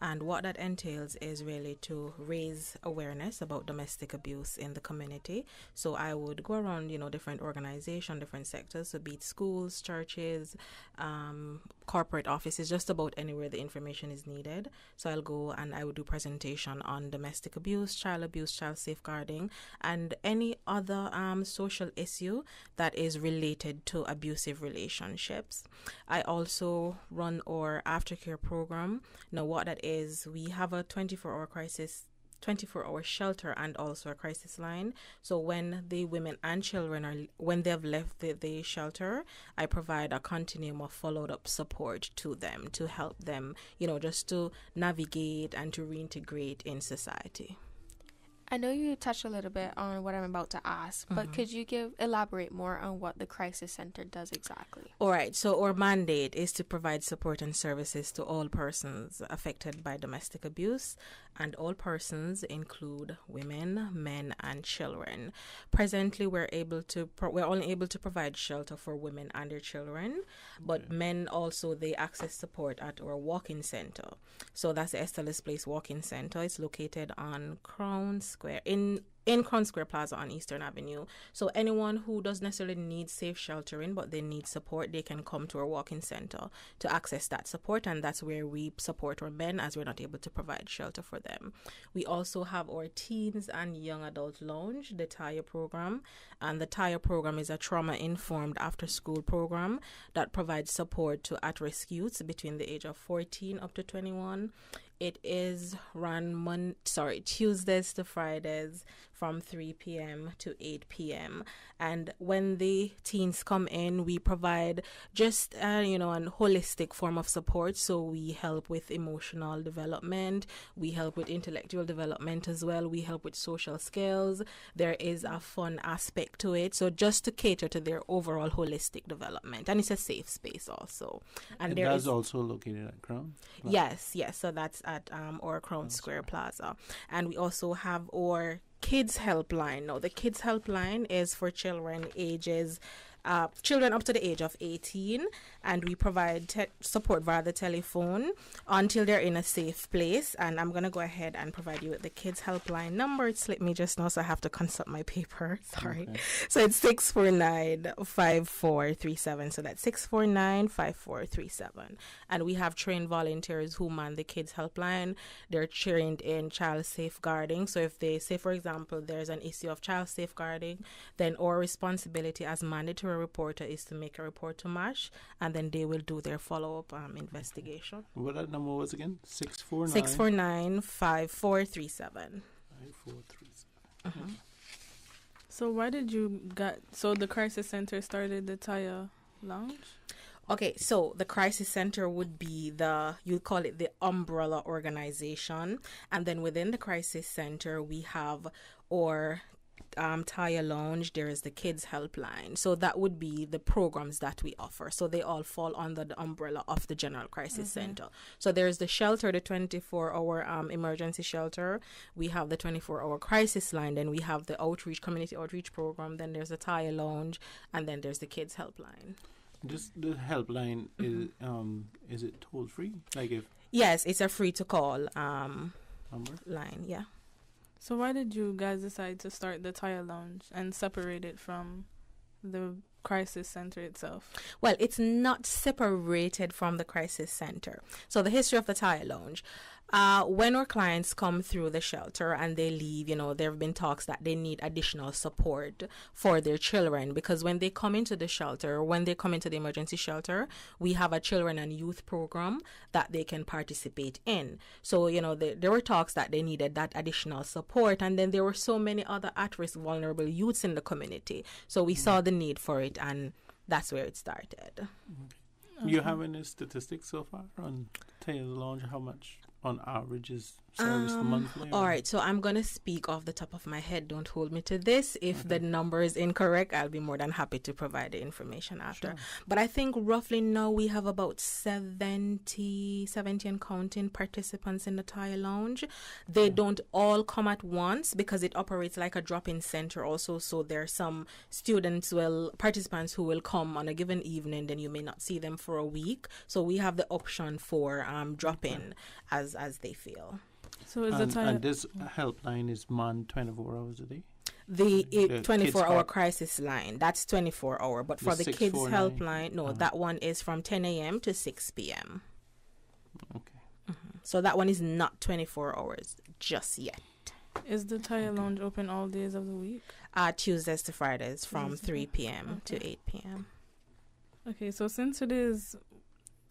And what that entails is really to raise awareness about domestic abuse in the community. So I would go around, different organizations, different sectors, so be it schools, churches, corporate offices, just about anywhere the information is needed. So I'll go and I would do presentation on domestic abuse, child safeguarding, and any other social issue that is related to abusive relationships. I also run our aftercare program. Now, what that is, we have a 24-hour shelter and also a crisis line. So when the women and children when they've left the shelter, I provide a continuum of followed up support to them to help them, just to navigate and to reintegrate in society. I know you touched a little bit on what I'm about to ask, but could you elaborate more on what the Crisis Center does exactly? All right. So our mandate is to provide support and services to all persons affected by domestic abuse, and all persons include women, men, and children. Presently, we're only able to provide shelter for women and their children, but men also, they access support at our walk-in center. So that's the Estelis Place Walk-in Center. It's located on Crown Square, in Crown Square Plaza on Eastern Avenue. So anyone who doesn't necessarily need safe sheltering, but they need support, they can come to our walk-in center to access that support, and that's where we support our men, as we're not able to provide shelter for them. We also have our teens and young adult lounge, the TIRE program, and the TIRE program is a trauma-informed after-school program that provides support to at-risk youths between the age of 14 up to 21. It is run Tuesdays to Fridays from 3 p.m. to 8 p.m. And when the teens come in, we provide just, a holistic form of support. So we help with emotional development. We help with intellectual development as well. We help with social skills. There is a fun aspect to it. So just to cater to their overall holistic development. And it's a safe space also. And there is also located at Crown? Yes. So that's at our Crown Square Plaza. And we also have our Kids Helpline. Now, the Kids Helpline is for children up to the age of 18, and we provide support via the telephone until they're in a safe place. And I'm going to go ahead and provide you with the Kids Helpline number. It slipped me just now, so I have to consult my paper. Sorry. Okay. So it's 649-5437. So that's 649-5437. And we have trained volunteers who man the Kids Helpline. They're trained in child safeguarding. So if they say, for example, there's an issue of child safeguarding, then our responsibility as mandatory reporter is to make a report to MASH, and then they will do their follow-up investigation. What that number was again? 649-5437. 5437. So why did the Crisis Center started the TIRE Lounge? Okay, so the Crisis Center would be you'd call it the umbrella organization, and then within the Crisis Center we have our TIRE Lounge. There is the Kids Helpline. So that would be the programs that we offer. So they all fall under the umbrella of the General Crisis Center. So there's the shelter, the 24-hour emergency shelter. We have the 24-hour crisis line. Then we have the community outreach program. Then there's the TIRE Lounge, and then there's the Kids Helpline. Just the helpline is it toll free? Yes, it's a free to call line. Yeah. So why did you guys decide to start the TIRE Lounge and separate it from the Crisis Center itself? Well, it's not separated from the Crisis Center. So the history of the TIRE Lounge. When our clients come through the shelter and they leave, there have been talks that they need additional support for their children, because when they come into the shelter, when they come into the emergency shelter, we have a children and youth program that they can participate in. So, there were talks that they needed that additional support, and then there were so many other at-risk vulnerable youths in the community. So we saw the need for it, and that's where it started. Okay. You have any statistics so far on TIRE Lounge? How much on average is service monthly? All right, so I'm going to speak off the top of my head. Don't hold me to this. If the number is incorrect, I'll be more than happy to provide the information after. Sure. But I think roughly now we have about 70 and counting participants in the TIRE Lounge. They don't all come at once because it operates like a drop-in center also. So there are some participants who will come on a given evening, then you may not see them for a week. So we have the option for drop-in as as they feel. So is and this helpline is manned 24 hours a day? The The 24-hour kids' crisis line, that's 24-hour. But for the kids' 649. helpline, no, that one is from 10 a.m. to 6 p.m. Okay. So that one is not 24 hours just yet. Is the Tire Lounge open all days of the week? Tuesdays to Fridays from 3 p.m. to 8 p.m. Okay, so since it is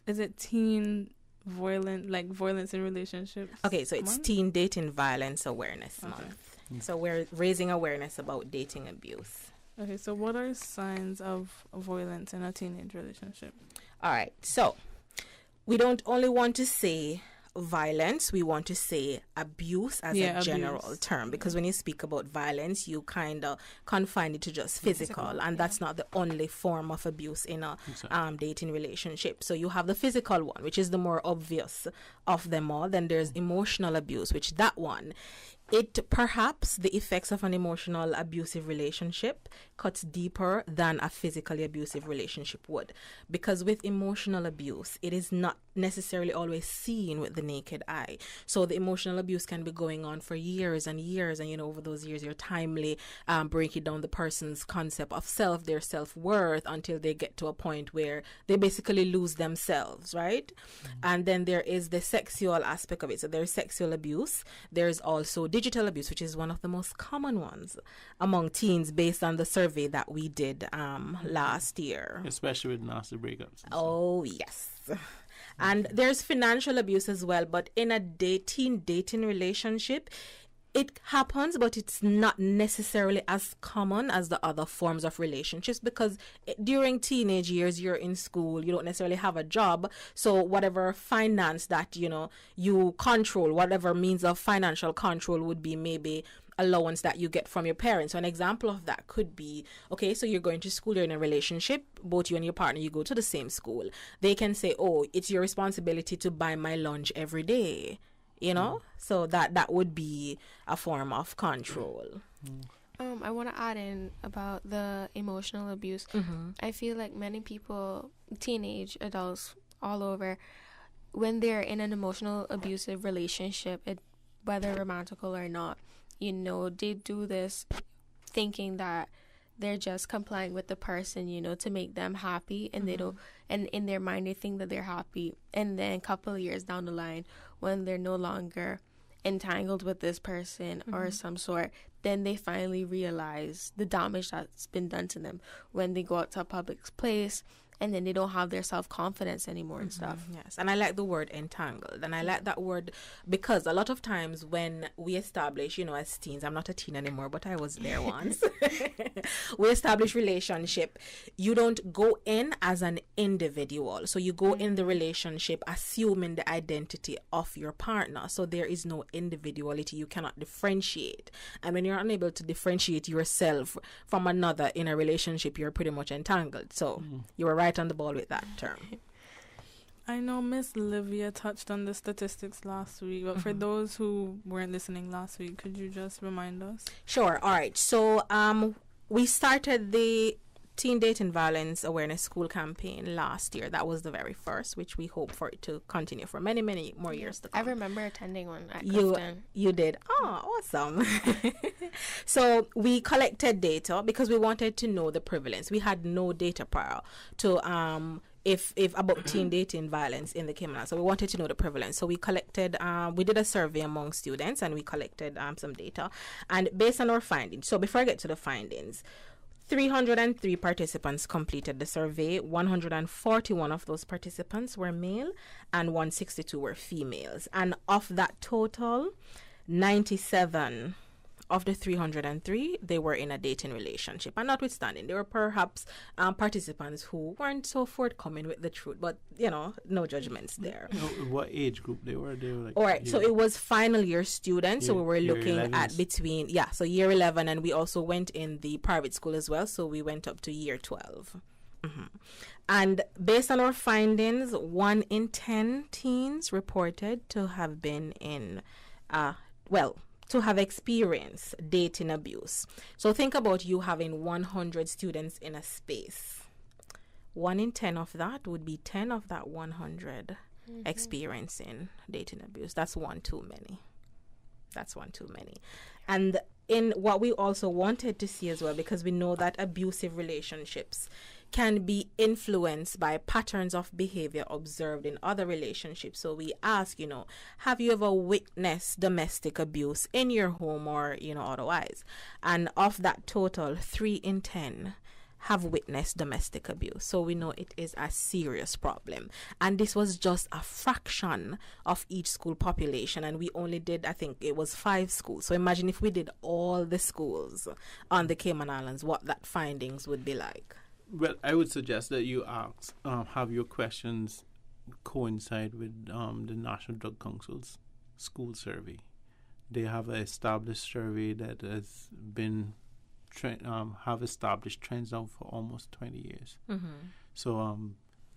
it teen violence in relationships? Okay, so it's month? Teen Dating Violence Awareness Okay. Month. So we're raising awareness about dating abuse. Okay, so what are signs of violence in a teenage relationship? All right, so we don't only want to say violence, we want to say abuse as a general abuse. term, because when you speak about violence, you kind of confine it to just physical, and that's not the only form of abuse in a dating relationship. So you have the physical one, which is the more obvious of them all. Then there's emotional abuse, which that one, it perhaps the effects of an emotional abusive relationship cuts deeper than a physically abusive relationship would, because with emotional abuse, it is not necessarily always seen with the naked eye. So the emotional abuse can be going on for years and years, and over those years you're timely breaking down the person's concept of self, their self-worth, until they get to a point where they basically lose themselves, right? And then there is the sexual aspect of it. So there's sexual abuse. There's also digital abuse, which is one of the most common ones among teens based on the survey that we did last year. Especially with nasty breakups. Oh, yes. And there's financial abuse as well, but in a teen dating relationship, it happens, but it's not necessarily as common as the other forms of relationships, because during teenage years, you're in school, you don't necessarily have a job. So whatever finance that, you control, whatever means of financial control would be maybe allowance that you get from your parents. So an example of that could be, okay, so you're going to school, you're in a relationship, both you and your partner, you go to the same school. They can say, oh, it's your responsibility to buy my lunch every day. So that would be a form of control. I want to add in about the emotional abuse. I feel like many people, teenage adults all over, when they're in an emotional abusive relationship, whether romantical or not, they do this thinking that they're just complying with the person, to make them happy, and they don't, and in their mind they think that they're happy, and then a couple of years down the line, when they're no longer entangled with this person or some sort, then they finally realize the damage that's been done to them when they go out to a public place, and then they don't have their self-confidence anymore and stuff. Yes, and I like the word entangled, and I like that word because a lot of times when we establish, as teens, I'm not a teen anymore, but I was there once, we establish relationship, you don't go in as an individual. So you go in the relationship assuming the identity of your partner. So there is no individuality. You cannot differentiate. And when you're unable to differentiate yourself from another in a relationship, you're pretty much entangled. So you were right on the ball with that term. I know Miss Livia touched on the statistics last week, but for those who weren't listening last week, could you just remind us? Sure. All right. So we started the Teen Dating Violence Awareness School campaign last year. That was the very first, which we hope for it to continue for many, many more years to come. I remember attending one at Clifton. You did? Oh, awesome. So we collected data because we wanted to know the prevalence. We had no data prior to if about teen dating violence in the Cayman Islands. So we wanted to know the prevalence. So we collected, we did a survey among students, and we collected some data. And based on our findings, so before I get to the findings, 303 participants completed the survey. 141 of those participants were male and 162 were females. And of that total, 97 of the 303, they were in a dating relationship. And notwithstanding, there were perhaps participants who weren't so forthcoming with the truth, but, no judgments there. What age group they were? They were like, all right, so it was final year students, so we were looking 11s. at between, so year 11, and we also went in the private school as well, so we went up to year 12. And based on our findings, 1 in 10 teens reported to have been in, to have experienced dating abuse. So think about you having 100 students in a space. 1 in 10 of that would be 10 of that 100 experiencing dating abuse. That's one too many. And in what we also wanted to see as well, because we know that abusive relationships can be influenced by patterns of behavior observed in other relationships. So we ask, have you ever witnessed domestic abuse in your home or, otherwise? And of that total, 3 in 10 have witnessed domestic abuse. So we know it is a serious problem. And this was just a fraction of each school population. And we only did, I think it was 5 schools. So imagine if we did all the schools on the Cayman Islands, what that findings would be like. Well, I would suggest that you ask, have your questions coincide with the National Drug Council's school survey. They have an established survey that has been have established trends now for almost 20 years. So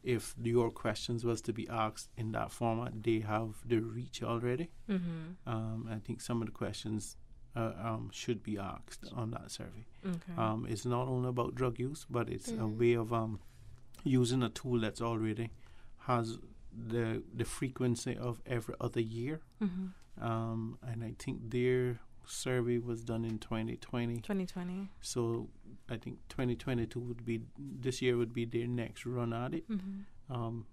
if your questions was to be asked in that format, they have the reach already. I think some of the questions should be asked on that survey. It's not only about drug use, but it's a way of using a tool that's already has the frequency of every other year. And I think their survey was done in 2020. So I think 2022 this year would be their next run at it.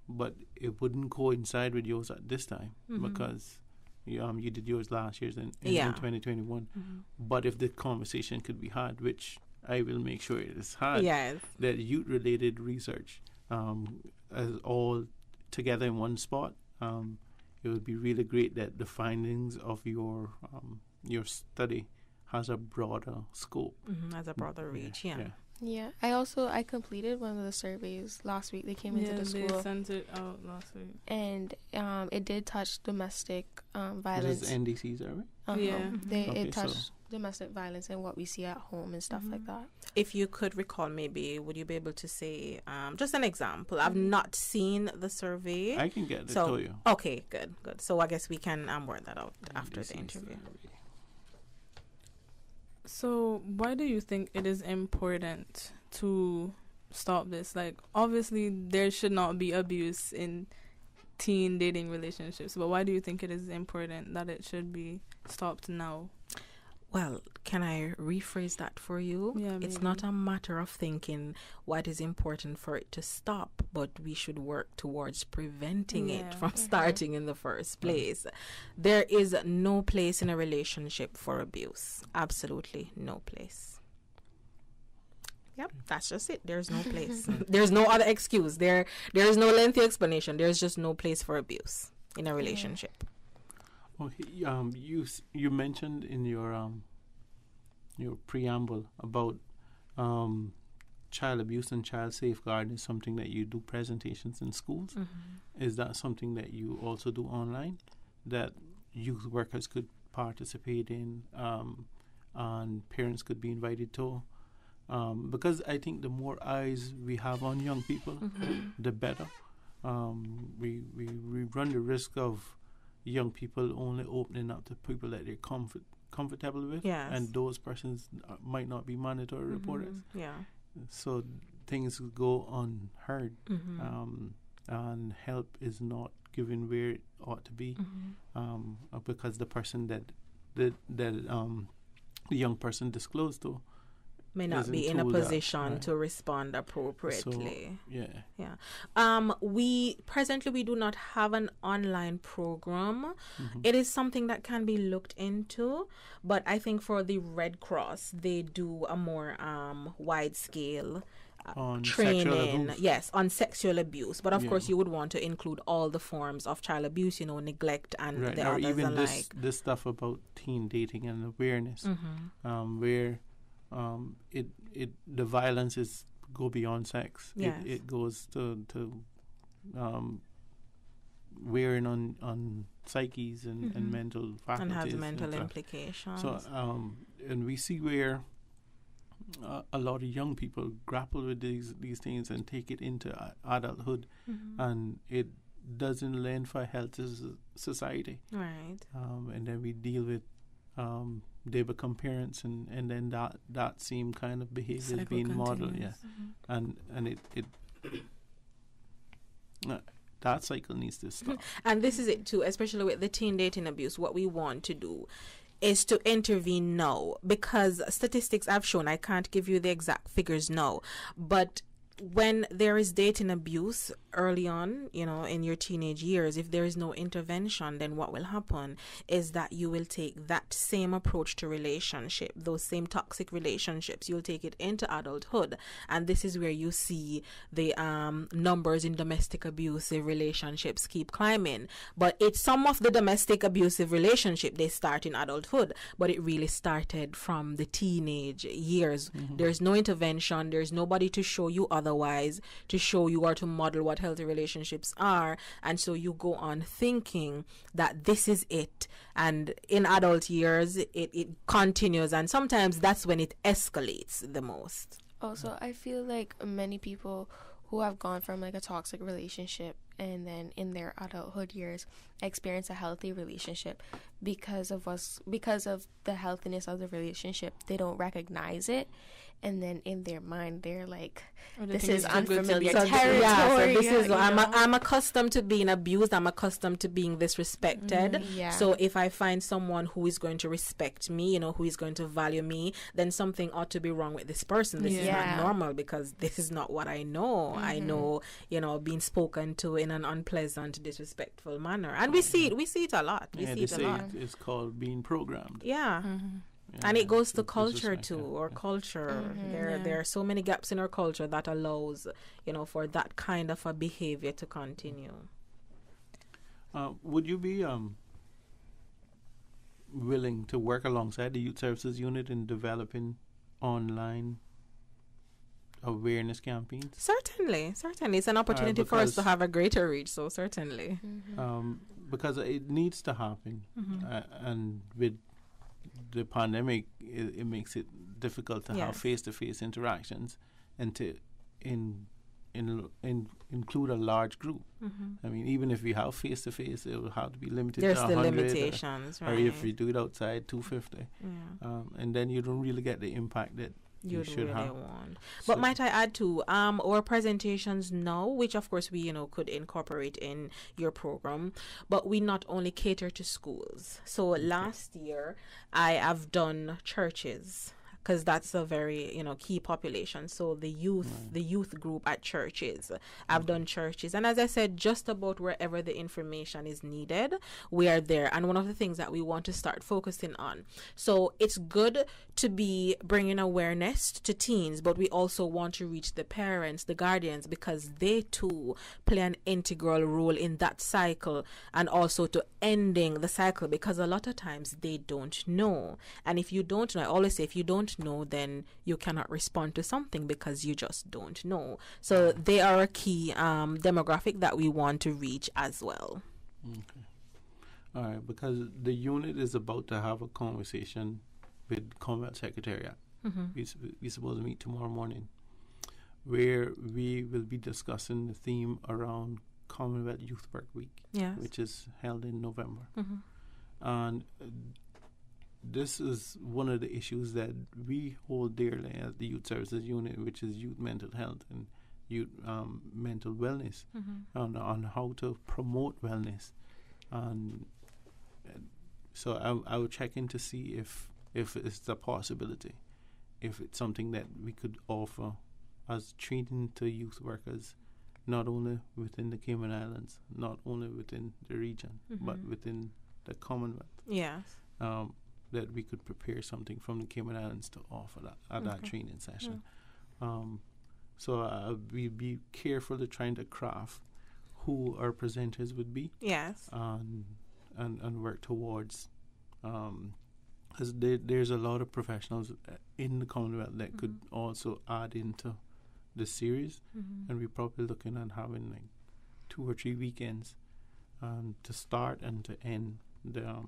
But it wouldn't coincide with yours at this time because you did yours last year in 2021. But if the conversation could be had, which I will make sure it is had, that youth-related research as all together in one spot, it would be really great that the findings of your study has a broader scope. Has a broader reach, Yeah, I completed one of the surveys last week. They came into the school. They sent it out last week. And it did touch domestic violence. This is NDC survey? It touched domestic violence and what we see at home and stuff like that. If you could recall, maybe, would you be able to say just an example? I've not seen the survey. I can get it to you. Okay, good. So I guess we can work that out after the interview. Survey. So why do you think it is important to stop this? Like, obviously, there should not be abuse in teen dating relationships, but why do you think it is important that it should be stopped now? Well, can I rephrase that for you? Yeah, it's maybe. not a matter of thinking what is important for it to stop, but we should work towards preventing it from starting in the first place. There is no place in a relationship for abuse. Absolutely no place. Yep, that's just it. There's no place. There's no other excuse. There is no lengthy explanation. There's just no place for abuse in a relationship. Okay, you mentioned in your preamble about child abuse and child safeguarding is something that you do presentations in schools. Is that something that you also do online that youth workers could participate in and parents could be invited to? Because I think the more eyes we have on young people, the better. We run the risk of young people only opening up to people that they're comfortable with, and those persons might not be mandatory reporters. So things go unheard, and help is not given where it ought to be, because the person that the young person disclosed to may not be in a position to respond appropriately. We presently do not have an online program. It is something that can be looked into, but I think for the Red Cross they do a more wide scale on training, on sexual abuse. But of course, you would want to include all the forms of child abuse, neglect and the or others even alike. this stuff about teen dating and awareness, where the violence go beyond sex. It goes to wearing on psyches and mental faculties and has mental implications. So and we see where a lot of young people grapple with these things and take it into adulthood, and it doesn't lend for health as a society. Right. And then we deal with they become parents, and then that same kind of behavior is being modeled, and it that cycle needs to stop. And this is it too, especially with the teen dating abuse. What we want to do is to intervene now, because statistics have shown, I can't give you the exact figures now, but when there is dating abuse early on, in your teenage years, if there is no intervention, then what will happen is that you will take that same approach to relationship, those same toxic relationships, you'll take it into adulthood. And this is where you see the numbers in domestic abusive relationships keep climbing. But it's some of the domestic abusive relationship, they start in adulthood, but it really started from the teenage years. There's no intervention, there's nobody to show you otherwise, to show you or to model what healthy relationships are, and so you go on thinking that this is it, and in adult years it continues, and sometimes that's when it escalates the most. Also, I feel like many people who have gone from like a toxic relationship and then in their adulthood years experience a healthy relationship, because of the healthiness of the relationship, they don't recognize it, and then in their mind they're like, this is unfamiliar territory. So this is I'm accustomed to being abused, I'm accustomed to being disrespected. So if I find someone who is going to respect me, who is going to value me, then something ought to be wrong with this person. This is not normal, because this is not what I know. I know, being spoken to in an unpleasant, disrespectful manner, and we see it a lot. It's called being programmed. Yeah, and it goes to culture too, culture. There are so many gaps in our culture that allows, for that kind of a behavior to continue. Would you be willing to work alongside the Youth Services Unit in developing online awareness campaigns? Certainly. It's an opportunity for us to have a greater reach, so certainly. Because it needs to happen. And with the pandemic, it makes it difficult to have face-to-face interactions and to include a large group. I mean, even if we have face-to-face, it will have to be limited There's to 100. There's the limitations, or if we do it outside, 250. And then you don't really get the impact that you should really have. Want. But might I add too, our presentations now, which of course we could incorporate in your program, but we not only cater to schools. So last year I have done churches, because that's a very key population. So the youth group at churches. I've done churches, and as I said, just about wherever the information is needed, we are there. And one of the things that we want to start focusing on. So it's good to be bringing awareness to teens, but we also want to reach the parents, the guardians, because they too play an integral role in that cycle, and also to ending the cycle, because a lot of times they don't know. And if you don't know, I always say, if you don't know, then you cannot respond to something because you just don't know. So they are a key demographic that we want to reach as well. Okay. All right, because the unit is about to have a conversation with Commonwealth Secretariat. We're supposed to meet tomorrow morning, where we will be discussing the theme around Commonwealth Youth Work Week, which is held in November. And this is one of the issues that we hold dearly as the Youth Services Unit, which is youth mental health and youth mental wellness, on how to promote wellness. And so I will check in to see if it's a possibility, if it's something that we could offer as training to youth workers, not only within the Cayman Islands, not only within the region, but within the Commonwealth. Yes. That we could prepare something from the Cayman Islands to offer that at that training session. So we'll be careful to trying to craft who our presenters would be. Yes. And work towards, because there's a lot of professionals in the Commonwealth that could also add into the series, and we're probably looking at having like 2 or 3 weekends to start and to end the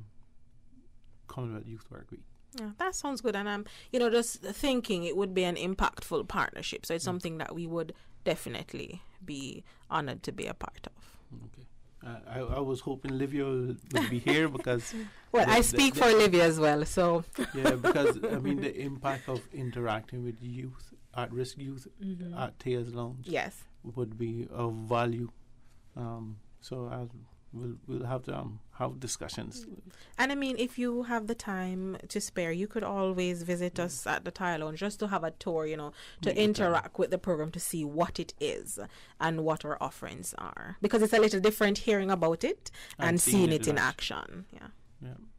Commonwealth Youth Work Week. Yeah, that sounds good. And I'm, just thinking it would be an impactful partnership. So it's something that we would definitely be honored to be a part of. Okay. I was hoping Livia would be here because... Well, I speak for Livia as well, so... Yeah, because, I mean, the impact of interacting with youth, at-risk youth at Tea's Lounge would be of value So we'll have to have discussions. And I mean, if you have the time to spare, you could always visit us at the Tire Lounge just to have a tour, to interact with the program to see what it is and what our offerings are. Because it's a little different hearing about it and seeing it in action. Yeah.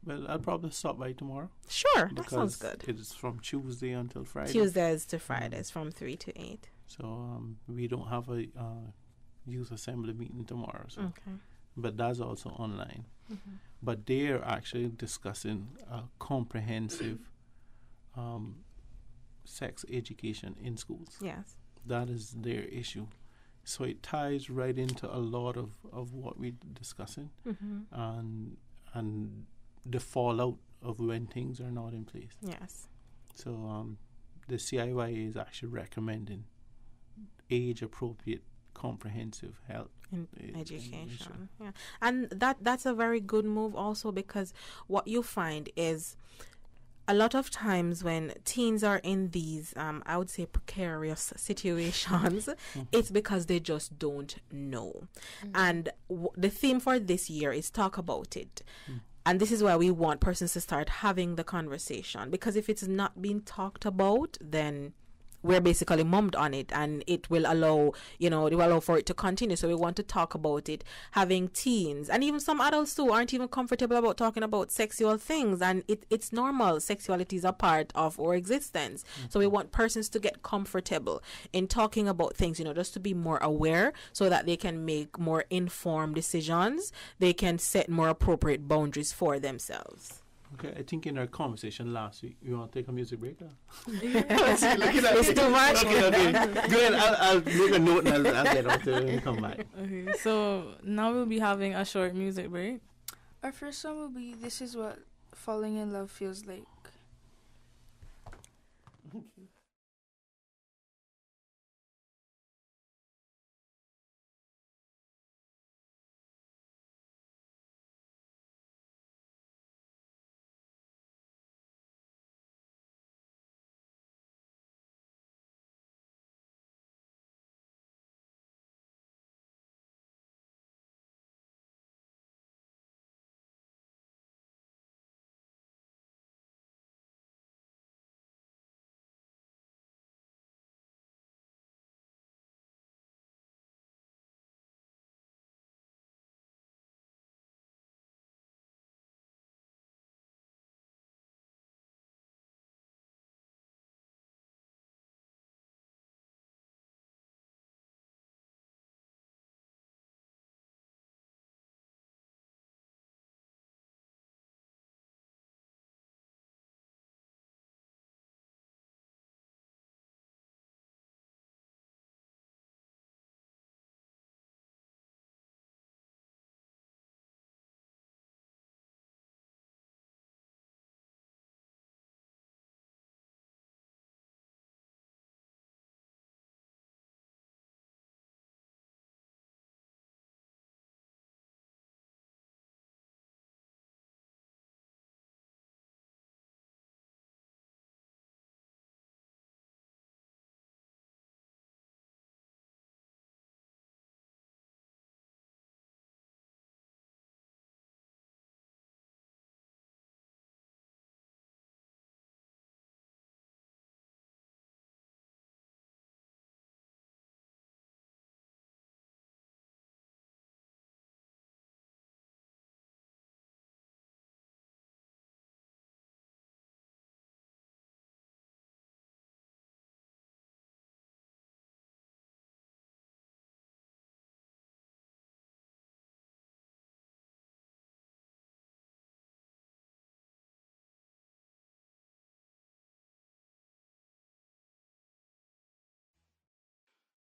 Well, I'll probably stop by tomorrow. Sure, that sounds good. It's from Tuesday until Friday. Tuesdays to Fridays from 3 to 8. So we don't have a youth assembly meeting tomorrow. So. Okay. But that's also online. But they're actually discussing a comprehensive sex education in schools. Yes. That is their issue. So it ties right into a lot of what we're discussing and the fallout of when things are not in place. Yes. So the CIYA is actually recommending age-appropriate comprehensive health in education. Yeah. And that's a very good move also, because what you find is a lot of times when teens are in these I would say precarious situations, it's because they just don't know. And the theme for this year is talk about it. And this is why we want persons to start having the conversation, because if it's not being talked about, then we're basically mummed on it, and it will allow, it will allow for it to continue. So we want to talk about it, having teens and even some adults too aren't even comfortable about talking about sexual things, and it's normal. Sexuality is a part of our existence. So we want persons to get comfortable in talking about things, just to be more aware so that they can make more informed decisions. They can set more appropriate boundaries for themselves. Okay, I think in our conversation last week, you want to take a music break? It's too much. Okay. Go ahead. I'll make a note and I'll get on to it and come back. Okay, so now we'll be having a short music break. Our first song will be "This Is What Falling in Love Feels Like."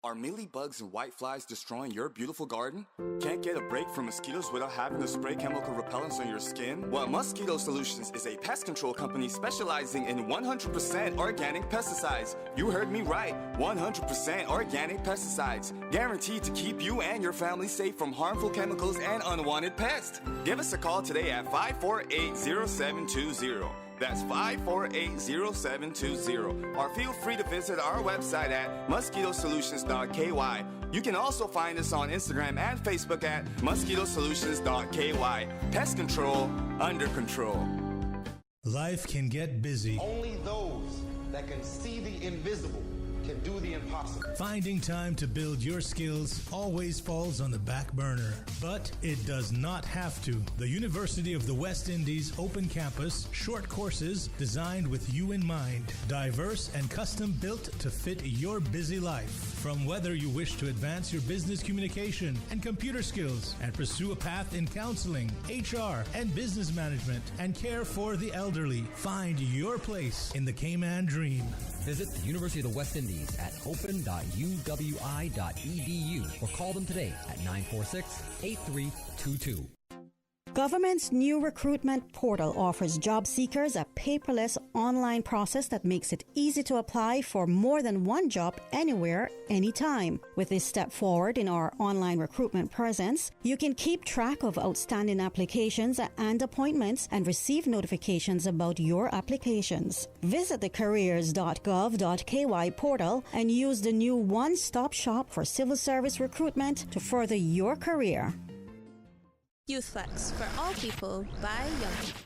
Are mealybugs and whiteflies destroying your beautiful garden? Can't get a break from mosquitoes without having to spray chemical repellents on your skin? Well, Mosquito Solutions is a pest control company specializing in 100% organic pesticides. You heard me right, 100% organic pesticides. Guaranteed to keep you and your family safe from harmful chemicals and unwanted pests. Give us a call today at 548-0720. That's 548-0720. Or feel free to visit our website at mosquitosolutions.ky. You can also find us on Instagram and Facebook at mosquitosolutions.ky. Pest control under control. Life can get busy. Only those that can see the invisible can do the impossible. Finding time to build your skills always falls on the back burner, but it does not have to. The University of the West Indies Open Campus, short courses designed with you in mind, diverse and custom built to fit your busy life. From whether you wish to advance your business communication and computer skills and pursue a path in counseling, HR, and business management and care for the elderly, find your place in the Cayman Dream. Visit the University of the West Indies at open.uwi.edu or call them today at 946-8322. Government's new recruitment portal offers job seekers a paperless online process that makes it easy to apply for more than one job anywhere, anytime. With this step forward in our online recruitment presence, you can keep track of outstanding applications and appointments and receive notifications about your applications. Visit the careers.gov.ky portal and use the new one-stop shop for civil service recruitment to further your career. Youth Flex for all people by young people.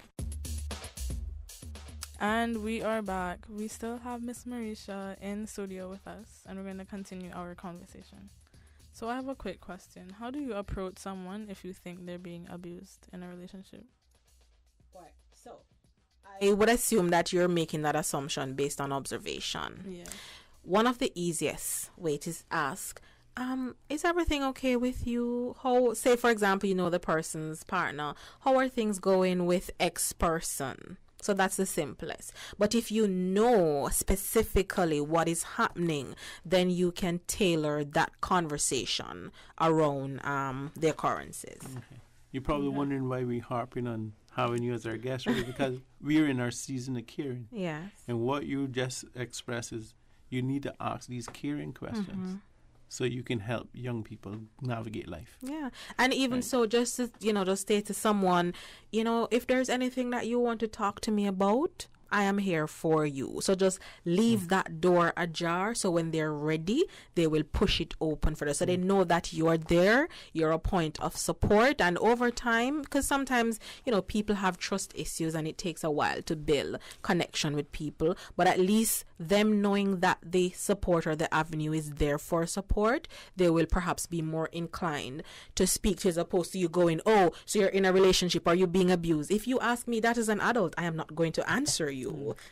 And we are back. We still have Miss Marisha in studio with us, and we're going to continue our conversation. So I have a quick question. How do you approach someone if you think they're being abused in a relationship? Right. So I would assume that you're making that assumption based on observation. Yeah. One of the easiest ways is ask, is everything okay with you? How, say for example, you know the person's partner, how are things going with X person? So that's the simplest. But if you know specifically what is happening, then you can tailor that conversation around the occurrences. Okay. You're probably wondering why we're harping on having you as our guest, really, because we're in our season of caring. Yes. And what you just expressed is you need to ask these caring questions. Mm-hmm. So you can help young people navigate life. Yeah. And even so, just to, just say to someone, if there's anything that you want to talk to me about, I am here for you. So just leave that door ajar, so when they're ready, they will push it open for them. So they know that you're there, you're a point of support. And over time, because sometimes, people have trust issues and it takes a while to build connection with people. But at least them knowing that the support or the avenue is there for support, they will perhaps be more inclined to speak to, as opposed to you going, oh, so you're in a relationship, are you being abused? If you ask me that as an adult, I am not going to answer you.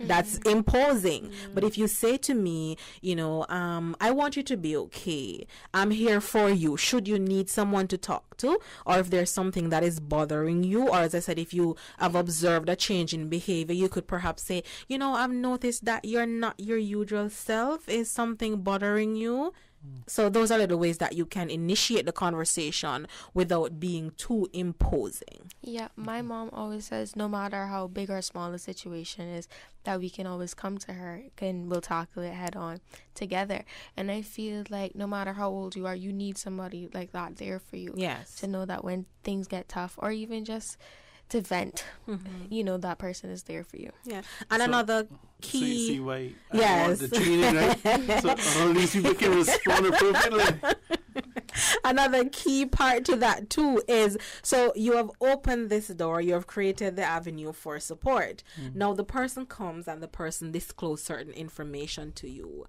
That's imposing. But if you say to me, I want you to be okay, I'm here for you, should you need someone to talk to, or if there's something that is bothering you, or as I said, if you have observed a change in behavior, you could perhaps say, I've noticed that you're not your usual self. Is something bothering you? So those are the ways that you can initiate the conversation without being too imposing. Yeah, my mom always says no matter how big or small the situation is, that we can always come to her and we'll tackle it head on together. And I feel like no matter how old you are, you need somebody like that there for you. Yes. To know that when things get tough, or even just to vent, that person is there for you. Yeah. And another key... See why yes. I want the training, right? So all these people can respond appropriately. Another key part to that too is, so you have opened this door, you have created the avenue for support. Now the person comes and the person discloses certain information to you.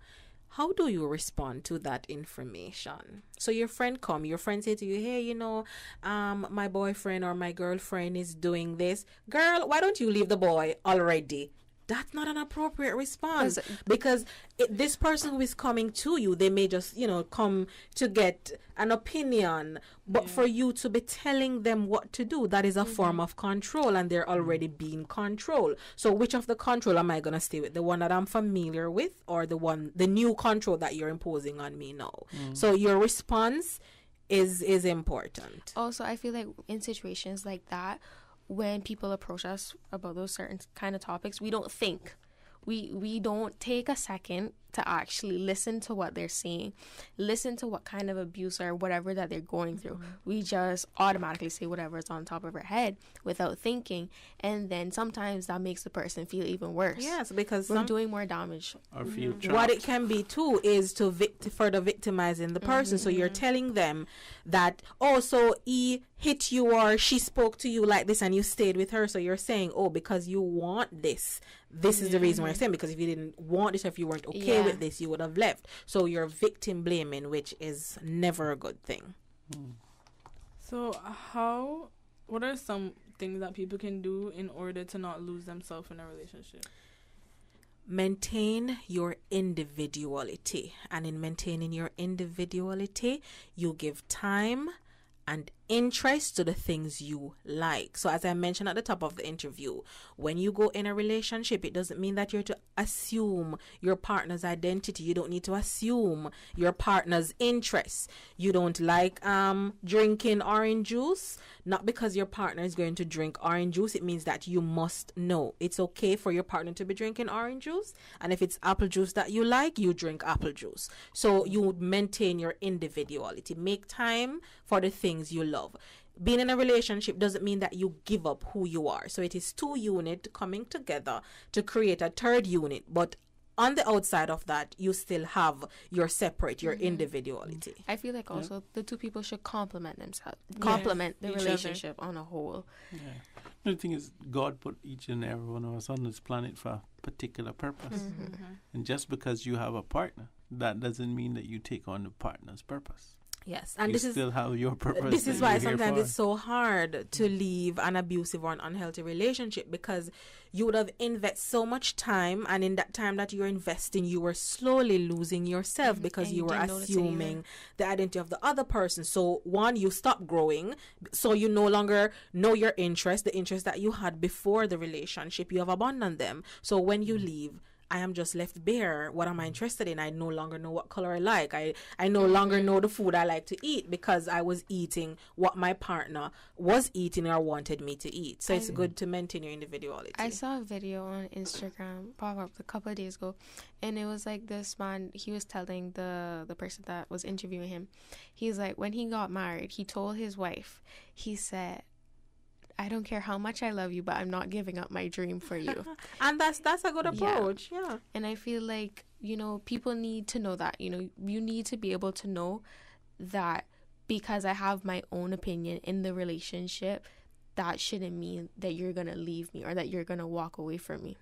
How do you respond to that information? So your friend say to you, hey, my boyfriend or my girlfriend is doing this. Girl, why don't you leave the boy already? That's not an appropriate response, because this person who is coming to you, they may just, come to get an opinion, but for you to be telling them what to do, that is a form of control, and they're already being controlled. So which of the control am I going to stay with? The one that I'm familiar with, or the new control that you're imposing on me now? So your response is important. Also, I feel like in situations like that, when people approach us about those certain kind of topics, we don't think. We don't take a second to actually listen to what they're saying, listen to what kind of abuse or whatever that they're going through. We just automatically say whatever is on top of our head without thinking, and then sometimes that makes the person feel even worse. Yes, because we're doing more damage. Or feel trapped. What it can be too is to further victimizing the person. So you're telling them that, oh, so he hit you or she spoke to you like this and you stayed with her. So you're saying, oh, because you want this is the reason why you're saying, because if you didn't want this, if you weren't okay with this, you would have left. So you're victim blaming, which is never a good thing. So what are some things that people can do in order to not lose themselves in a relationship? Maintain your individuality, and in maintaining your individuality, you give time and interest to the things you like. So as I mentioned at the top of the interview, when you go in a relationship, it doesn't mean that you're to assume your partner's identity. You don't need to assume your partner's interests. You don't like drinking orange juice. Not because your partner is going to drink orange juice, it means that you must know. It's okay for your partner to be drinking orange juice, and if it's apple juice that you like, you drink apple juice. So you maintain your individuality. Make time for the things you love. Being in a relationship doesn't mean that you give up who you are. So it is two units coming together to create a third unit, but on the outside of that, you still have your separate, your individuality. I feel like also the two people should complement themselves, complement the relationship on a whole. Yeah. The thing is, God put each and every one of us on this planet for a particular purpose. And just because you have a partner, that doesn't mean that you take on the partner's purpose. Yes, and you still have your purpose. This is why sometimes it's so hard to leave an abusive or an unhealthy relationship, because you would have invested so much time, and in that time that you're investing, you were slowly losing yourself because you were assuming the identity of the other person. So one, you stop growing, so you no longer know your interests, the interests that you had before the relationship, you have abandoned them. So when you leave, I am just left bare. What am I interested in? I no longer know what color I like. I no longer know the food I like to eat because I was eating what my partner was eating or wanted me to eat. So it's good to maintain your individuality. I saw a video on Instagram pop up a couple of days ago, and it was like this man, he was telling the person that was interviewing him, he's like, when he got married, he told his wife, he said, I don't care how much I love you, but I'm not giving up my dream for you. And that's a good approach. Yeah. And I feel like, people need to know that, you need to be able to know that because I have my own opinion in the relationship, that shouldn't mean that you're going to leave me or that you're going to walk away from me.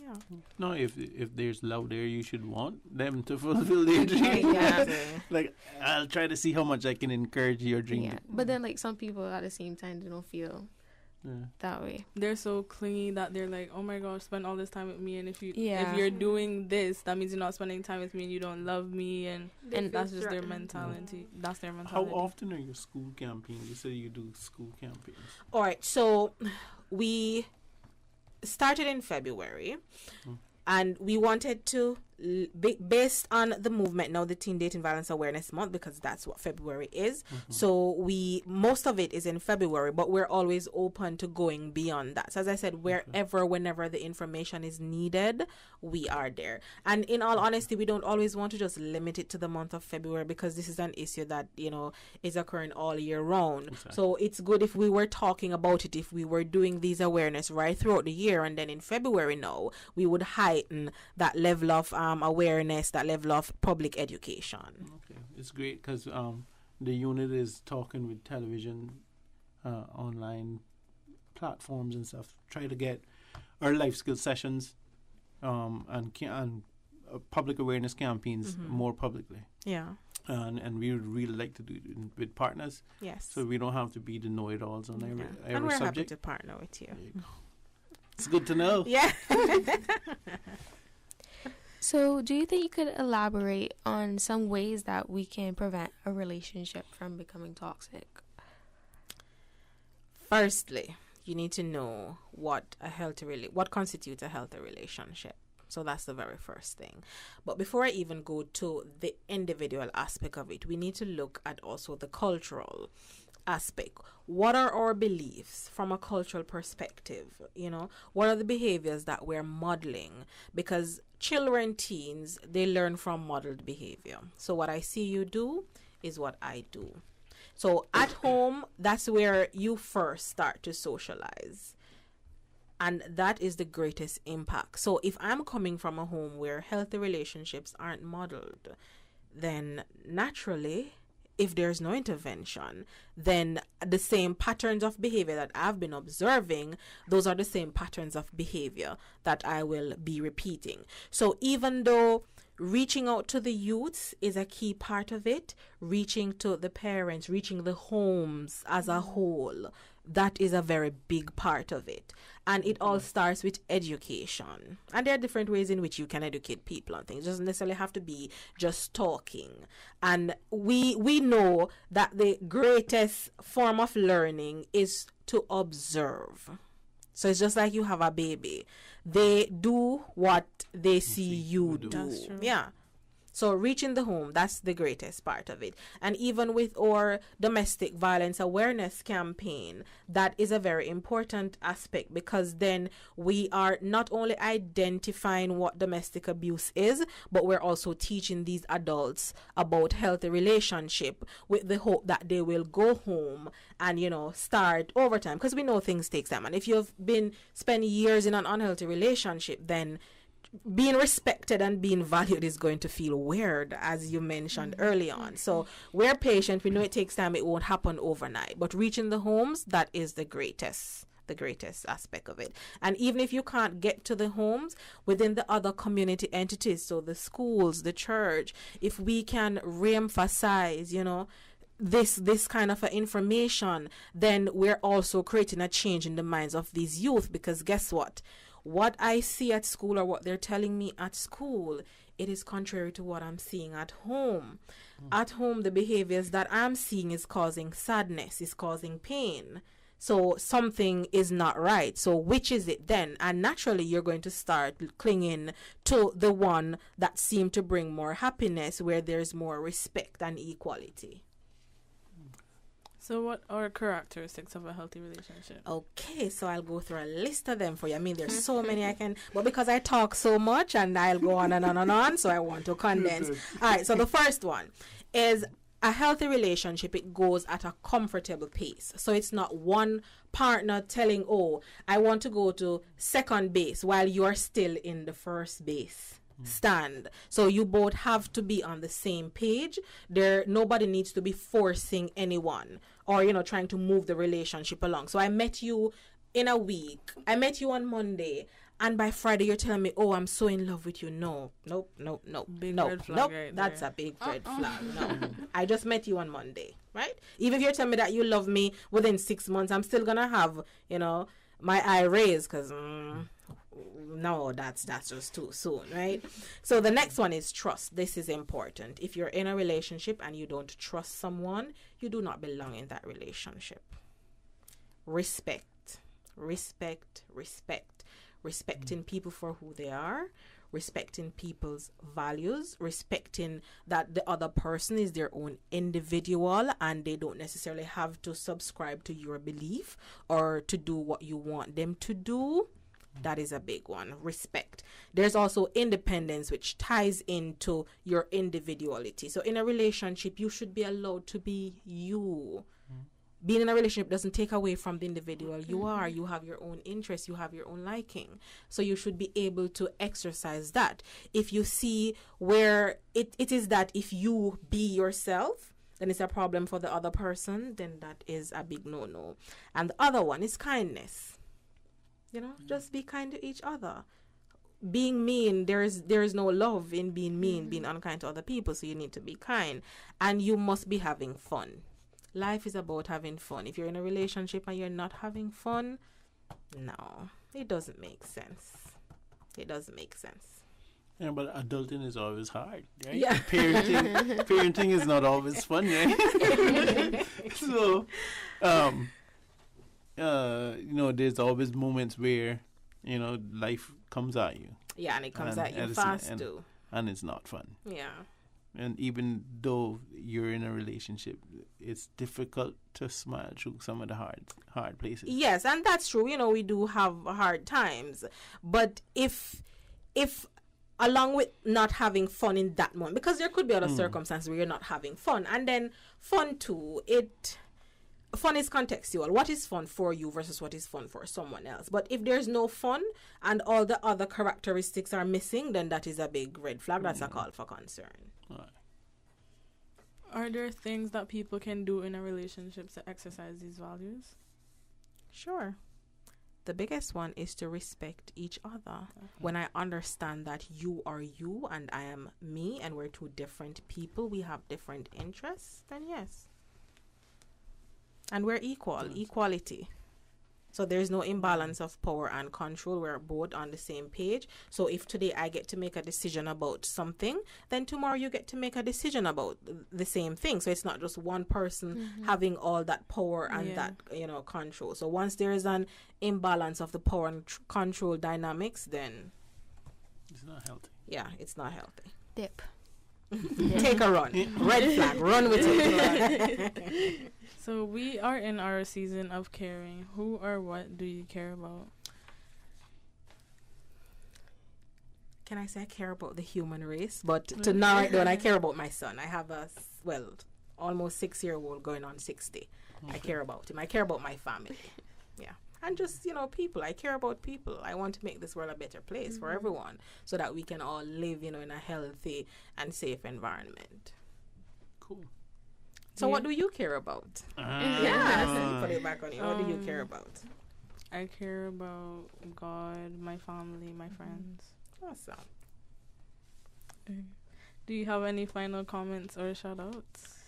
Yeah. No, if there's love there, you should want them to fulfill their dream. Like, I'll try to see how much I can encourage your dream. Yeah. But then, like, some people at the same time, they don't feel that way. They're so clingy that they're like, oh my gosh, spend all this time with me, and if you're doing this, that means you're not spending time with me and you don't love me, and that's just their mentality. That's their mentality. How often are your school campaigns? You say you do school campaigns. All right, so we started in February, and we wanted to, based on the movement now, the Teen Dating Violence Awareness Month, because that's what February is. So most of it is in February, but we're always open to going beyond that. So as I said, whenever the information is needed, we are there. And in all honesty, we don't always want to just limit it to the month of February, because this is an issue that, is occurring all year round. Exactly. So it's good if we were talking about it, if we were doing these awareness right throughout the year, and then in February now, we would heighten that level of awareness, that level of public education. Okay, it's great because the unit is talking with television, online platforms and stuff. Try to get our life skill sessions and public awareness campaigns more publicly. Yeah. And we would really like to do it with partners. Yes. So we don't have to be the know-it-alls on every subject. And we're happy to partner with you. There you go. It's good to know. Yeah. So, do you think you could elaborate on some ways that we can prevent a relationship from becoming toxic? Firstly, you need to know what constitutes a healthy relationship. So that's the very first thing. But before I even go to the individual aspect of it, we need to look at also the cultural aspect. What are our beliefs from a cultural perspective? What are the behaviors that we're modeling? Because children, teens, they learn from modeled behavior. So what I see you do is what I do. So at home, that's where you first start to socialize. And that is the greatest impact. So if I'm coming from a home where healthy relationships aren't modeled, then naturally, if there's no intervention, then the same patterns of behavior that I've been observing, those are the same patterns of behavior that I will be repeating. So even though reaching out to the youths is a key part of it, reaching to the parents, reaching the homes as a whole, that is a very big part of it. And it all starts with education. And there are different ways in which you can educate people on things. It doesn't necessarily have to be just talking. And we know that the greatest form of learning is to observe. So it's just like you have a baby. They do what they see you do. That's true. Yeah. So reaching the home, that's the greatest part of it. And even with our domestic violence awareness campaign, that is a very important aspect, because then we are not only identifying what domestic abuse is, but we're also teaching these adults about healthy relationship, with the hope that they will go home and, start over time, because we know things take time. And if you've spent years in an unhealthy relationship, then being respected and being valued is going to feel weird, as you mentioned early on. So we're patient. We know it takes time. It won't happen overnight. But reaching the homes, that is the greatest aspect of it. And even if you can't get to the homes, within the other community entities, so the schools, the church, if we can re-emphasize, this kind of information, then we're also creating a change in the minds of these youth. Because guess what? What I see at school, or what they're telling me at school, it is contrary to what I'm seeing at home. At home, the behaviors that I'm seeing is causing sadness, is causing pain. So something is not right. So which is it then? And naturally, you're going to start clinging to the one that seemed to bring more happiness, where there's more respect and equality. So what are characteristics of a healthy relationship? Okay, so I'll go through a list of them for you. I mean, there's so many I can, but because I talk so much and I'll go on and on and on, so I want to condense. All right, so the first one is a healthy relationship. It goes at a comfortable pace. So it's not one partner telling, oh, I want to go to second base while you're still in the first base stand. So you both have to be on the same page. Nobody needs to be forcing anyone, or trying to move the relationship along. So I met you in a week. I met you on Monday, and by Friday you're telling me, oh, I'm so in love with you. Nope. Big red flag right That's there. a big red flag. No. I just met you on Monday, right? Even if you're telling me that you love me within 6 months, I'm still gonna have my eye raised, because no, that's just too soon, right? So the next one is trust. This is important. If you're in a relationship and you don't trust someone, you do not belong in that relationship. Respect. Respecting people for who they are, respecting people's values, respecting that the other person is their own individual and they don't necessarily have to subscribe to your belief or to do what you want them to do. That is a big one. Respect. There's also independence, which ties into your individuality. So in a relationship, you should be allowed to be you. Being in a relationship doesn't take away from the individual you are. You have your own interests. You have your own liking. So you should be able to exercise that. If you see where it is that if you be yourself, then it's a problem for the other person, then that is a big no-no. And the other one is kindness. Just be kind to each other. Being mean, there is no love in being mean, being unkind to other people. So you need to be kind, and you must be having fun. Life is about having fun. If you're in a relationship and you're not having fun, no, it doesn't make sense. Yeah, but adulting is always hard, right? Yeah. Parenting is not always fun, right? So, there's always moments where, life comes at you. Yeah, and it comes at you fast too. And it's not fun. Yeah. And even though you're in a relationship, it's difficult to smile through some of the hard places. Yes, and that's true. We do have hard times. But if along with not having fun in that moment, because there could be other circumstances where you're not having fun, and then fun too, fun is contextual. What is fun for you versus what is fun for someone else? But if there's no fun and all the other characteristics are missing, then that is a big red flag. That's a call for concern. Right. Are there things that people can do in a relationship to exercise these values? Sure. The biggest one is to respect each other. Okay. When I understand that you are you and I am me and we're two different people, we have different interests, then yes. And we're equality. So there's no imbalance of power and control. We're both on the same page. So if today I get to make a decision about something, then tomorrow you get to make a decision about the same thing. So it's not just one person having all that power and that, control. So once there is an imbalance of the power and control dynamics, then it's not healthy. Yeah, it's not healthy. Dip. Take a run. Red flag. Run with it. So we are in our season of caring. Who or what do you care about? Can I say I care about the human race? But to narrow it down, I care about my son. I have almost 6-year-old going on 60. Okay. I care about him. I care about my family. Yeah. And just, people. I care about people. I want to make this world a better place for everyone so that we can all live, in a healthy and safe environment. Cool. So what do you care about? Yeah, put it back on you. What do you care about? I care about God, my family, my friends. Awesome. Do you have any final comments or shout-outs?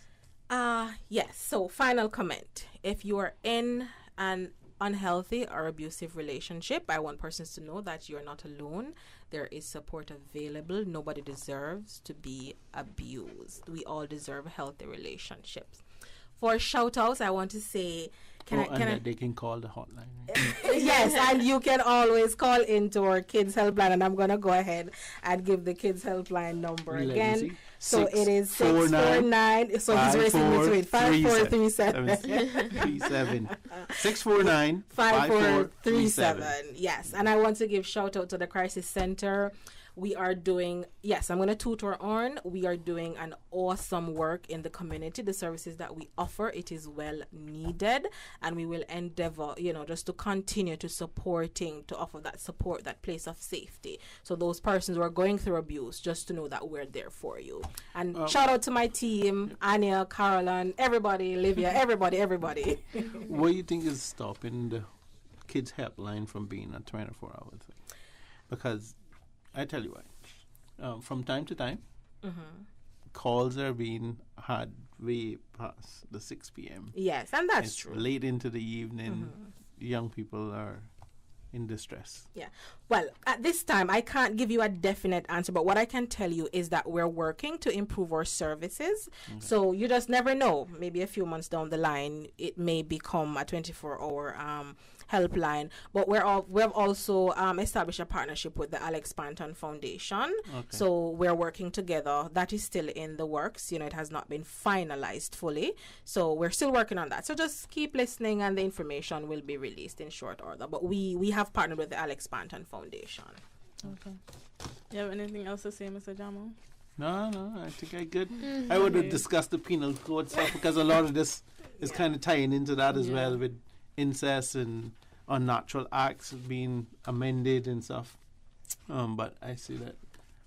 Yes. So final comment. If you are in an unhealthy or abusive relationship, I want persons to know that you're not alone. There is support available. Nobody deserves to be abused. We all deserve healthy relationships. For shout outs, I want to say they can call the hotline. Right? Yes, and you can always call into our kids helpline, and I'm gonna go ahead and give the kids helpline number again. So it is 649. So he's racing me to it. 5437. 649 5437. Yes, and I want to give shout out to the Crisis Center. We are doing, I'm going to toot our horn. We are doing an awesome work in the community. The services that we offer, it is well needed. And we will endeavor, just to continue to offer that support, that place of safety. So those persons who are going through abuse, just to know that we're there for you. And shout out to my team, Anya, Caroline, everybody, Olivia, everybody. What do you think is stopping the kids helpline from being a 24-hour thing? Because I tell you what, from time to time, calls are being had way past the 6 p.m. Yes, and that's true. Late into the evening, young people are in distress. Yeah. Well, at this time, I can't give you a definite answer, but what I can tell you is that we're working to improve our services. Okay. So you just never know. Maybe a few months down the line, it may become a 24-hour helpline. But we've also established a partnership with the Alex Panton Foundation. Okay. So we're working together. That is still in the works. It has not been finalized fully. So we're still working on that. So just keep listening, and the information will be released in short order. But we have partnered with the Alex Panton Foundation. Okay. You have anything else to say, Mr. Jamo? No, I think I good. I would have discussed the penal code stuff because a lot of this is kind of tying into that as well, with incest and unnatural acts being amended and stuff. But I see that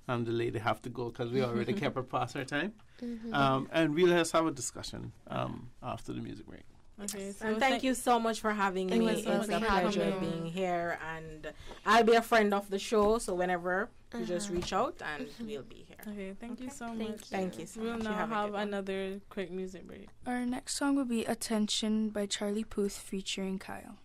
the lady have to go because we already kept her past our time. And we'll just have a discussion after the music break. Okay, so and thank you so much for having me. It's a pleasure being here, and I'll be a friend of the show, so whenever you just reach out and we'll be here. Okay, thank you so much. Thank you so much. We'll now have another quick music break. Our next song will be Attention by Charlie Puth featuring Kyle.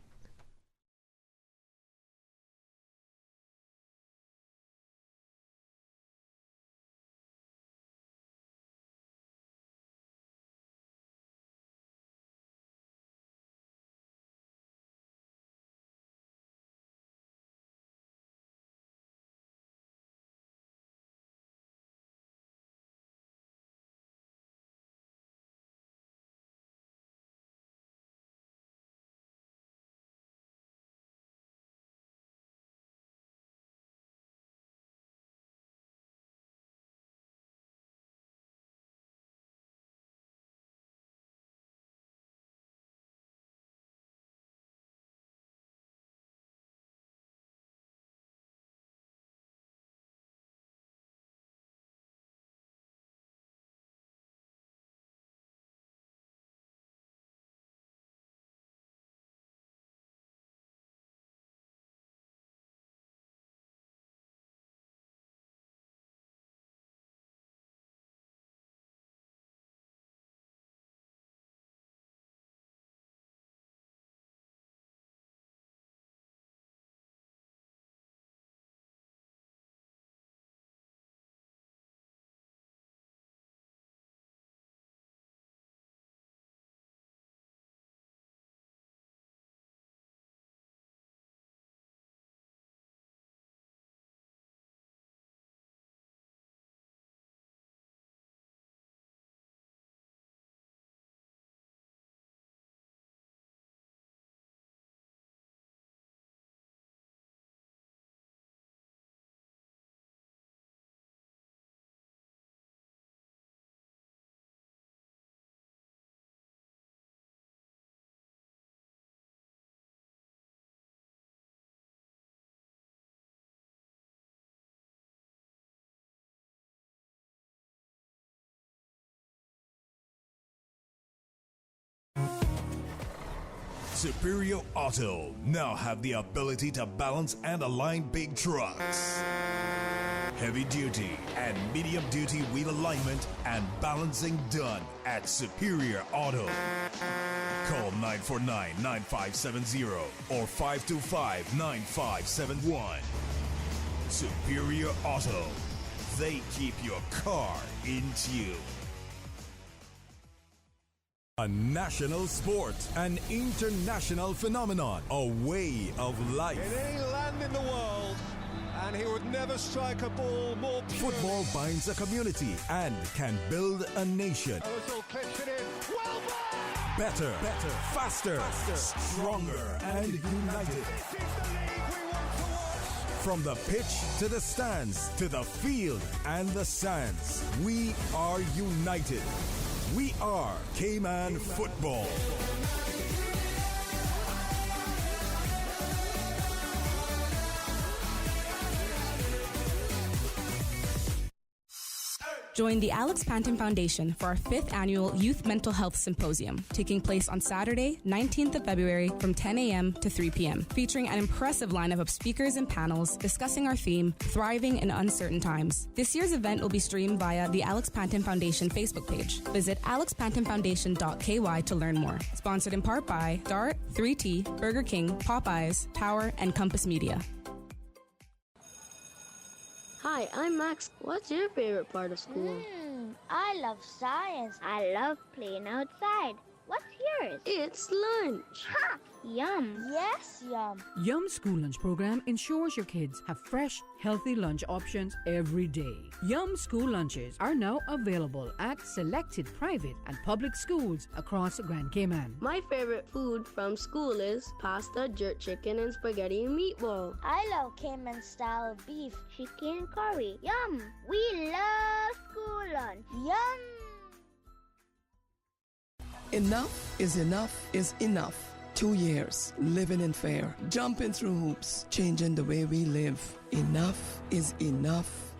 Superior Auto now have the ability to balance and align big trucks. Heavy duty and medium duty wheel alignment and balancing done at Superior Auto. Call 949-9570 or 525-9571. Superior Auto. They keep your car in tune. A national sport, an international phenomenon, a way of life. In any land in the world, and he would never strike a ball more. Football binds a community and can build a nation. Ozil clips it in. Well back! Better, faster, stronger, and united. This is the league we want to watch. From the pitch to the stands, to the field and the sands, we are united. We are Cayman Football. Join the Alex Panton Foundation for our 5th annual Youth Mental Health Symposium, taking place on Saturday, 19th of February from 10 a.m. to 3 p.m., featuring an impressive lineup of speakers and panels discussing our theme, Thriving in Uncertain Times. This year's event will be streamed via the Alex Panton Foundation Facebook page. Visit alexpantonfoundation.ky to learn more. Sponsored in part by Dart, 3T, Burger King, Popeyes, Tower, and Compass Media. Hi, I'm Max. What's your favorite part of school? I love science. I love playing outside. What's yours? It's lunch. Ha! Yum. Yes, yum. Yum School Lunch program ensures your kids have fresh, healthy lunch options every day. Yum School Lunches are now available at selected private and public schools across Grand Cayman. My favorite food from school is pasta, jerk chicken, and spaghetti and meatball. I love Cayman-style beef, chicken curry. Yum! We love school lunch. Yum! Enough is enough. 2 years, living in fear, jumping through hoops, changing the way we live. Enough is enough.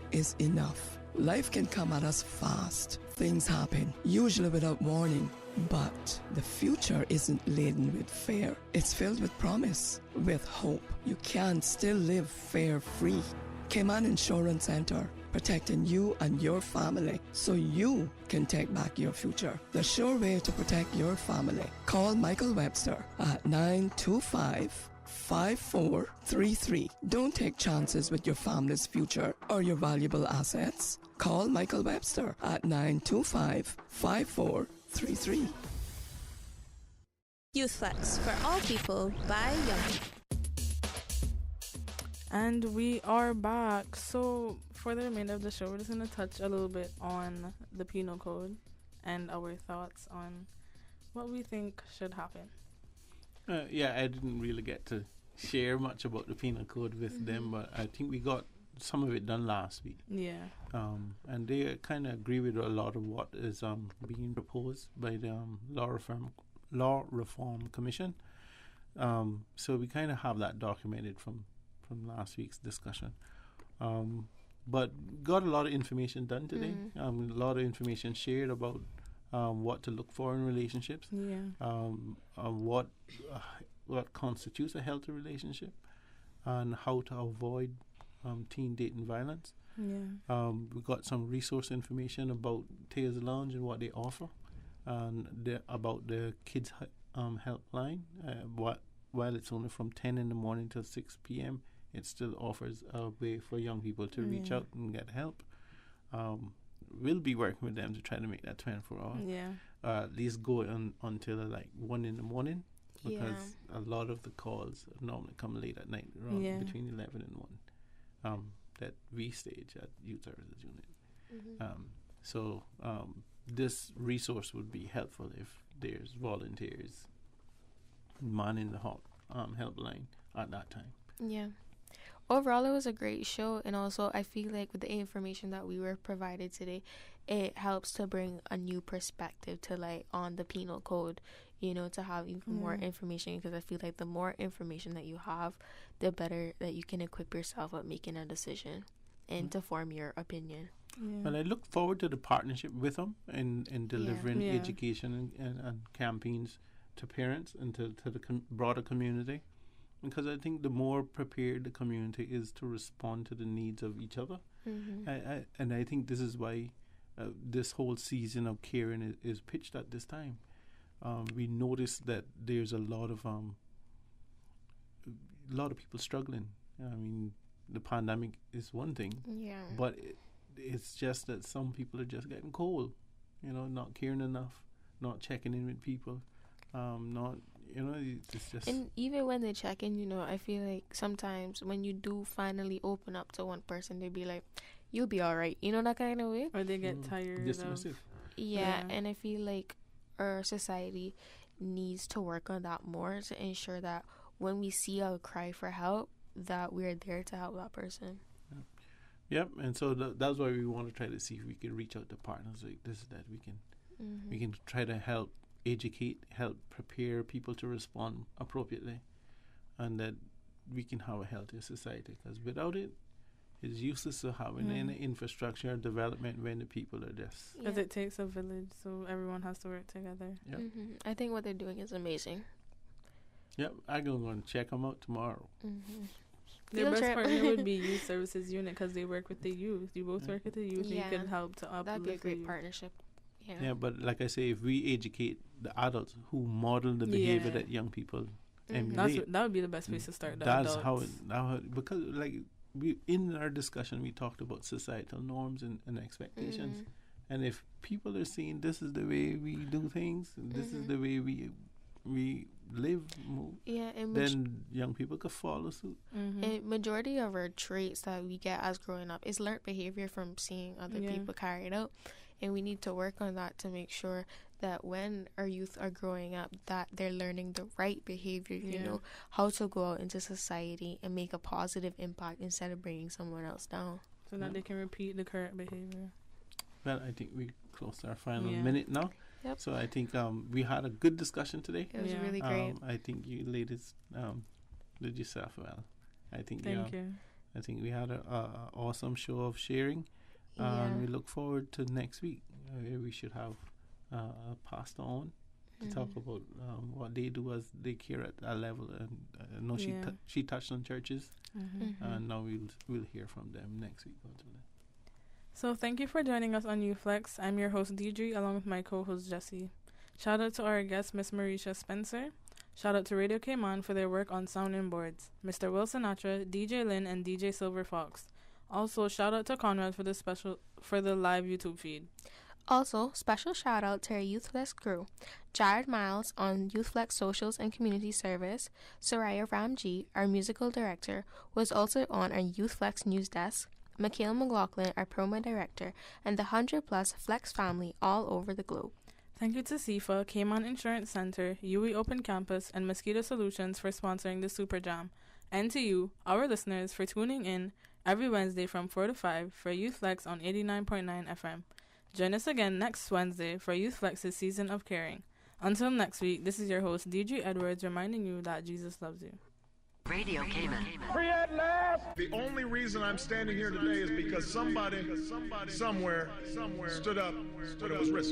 Life can come at us fast. Things happen, usually without warning. But the future isn't laden with fear. It's filled with promise, with hope. You can still live fear-free. Cayman Insurance Center, protecting you and your family so you can take back your future. The sure way to protect your family. Call Michael Webster at 925-5433. Don't take chances with your family's future or your valuable assets. Call Michael Webster at 925-5433. Youth Flex for all people by young people. And we are back. So for the remainder of the show, we're just going to touch a little bit on the penal code and our thoughts on what we think should happen. I didn't really get to share much about the penal code with them, but I think we got some of it done last week. Yeah. And they kind of agree with a lot of what is being proposed by the Law Reform Commission. So we kind of have that documented from last week's discussion. But got a lot of information done today. A lot of information shared about what to look for in relationships. What constitutes a healthy relationship, and how to avoid teen dating violence. We got some resource information about Tears Lounge and what they offer, and about the kids helpline. While it's only from 10 in the morning till 6 p.m., it still offers a way for young people to reach out and get help. We'll be working with them to try to make that 24 hours. At least go until like 1 in the morning, because a lot of the calls normally come late at night, around between 11 and 1. That we stage at Youth Services Unit. So this resource would be helpful if there's volunteers manning the helpline at that time. Overall, it was a great show, and also I feel like with the information that we were provided today, it helps to bring a new perspective to on the penal code, to have even more information, because I feel like the more information that you have, the better that you can equip yourself at making a decision and to form your opinion. Well, I look forward to the partnership with them in delivering education and campaigns parents and to the broader community, because I think the more prepared the community is to respond to the needs of each other, and I think this is why this whole season of caring is pitched at this time. We notice that there's a lot of people struggling. I mean, the pandemic is one thing, but it's just that some people are just getting cold, not caring enough, not checking in with people, not, it's just. And even when they check in, I feel like sometimes when you do finally open up to one person, they be like, "You'll be all right," that kind of way. Or they get tired. Dismissive. Yeah, and I feel like our society needs to work on that more to ensure that when we see a cry for help, that we're there to help that person. Yep, and so that's why we want to try to see if we can reach out to partners like this, that we can try to help educate, help prepare people to respond appropriately, and that we can have a healthier society. Because without it, it's useless to having any infrastructure development when the people are just. Because it takes a village, so everyone has to work together. Yep. I think what they're doing is amazing. Yep, I'm going to check them out tomorrow. Their best partner would be Youth Services Unit, because they work with the youth. You both work with the youth, and you can help to uplift. That'd be a great partnership. Yeah, but like I say, if we educate the adults who model the behavior that young people emulate, that would be the best place to start. That's how because like we in our discussion we talked about societal norms and expectations, and if people are seeing this is the way we do things, and this is the way we live, move, then young people could follow suit. And majority of our traits that we get as growing up is learned behavior from seeing other people carry it out, and we need to work on that to make sure that when our youth are growing up, that they're learning the right behavior, how to go out into society and make a positive impact instead of bringing someone else down. So that they can repeat the correct behavior. Well, I think we close our final minute now. Yep. So I think we had a good discussion today. It was really great. I think you ladies did yourself well. I think Thank you. I think we had an awesome show of sharing. We look forward to next week. We should have a pastor on to talk about what they do as they care at that level. And I know she touched on churches, and now we'll hear from them next week. So thank you for joining us on UFlex. I'm your host, Deidre, along with my co-host, Jesse. Shout out to our guest, Miss Marisha Spencer. Shout out to Radio Cayman for their work on sounding boards, Mr. Will Sinatra, DJ Lynn, and DJ Silver Fox. Also, shout out to Conrad for the live YouTube feed. Also, special shout out to our YouthFlex crew, Jared Miles on YouthFlex Socials and Community Service, Soraya Ramji, our musical director, was also on our YouthFlex news desk, Mikhail McLaughlin, our promo director, and the 100+ Flex family all over the globe. Thank you to CIFA, Cayman Insurance Center, UE Open Campus, and Mosquito Solutions for sponsoring the Super Jam. And to you, our listeners, for tuning in every Wednesday from 4 to 5 for YouthFlex on 89.9 FM. Join us again next Wednesday for YouthFlex's Season of Caring. Until next week, this is your host, Deidre Edwards, reminding you that Jesus loves you. Radio Cayman. Free at last! The only reason I'm standing here today is because somebody, somewhere, stood up when it was risky.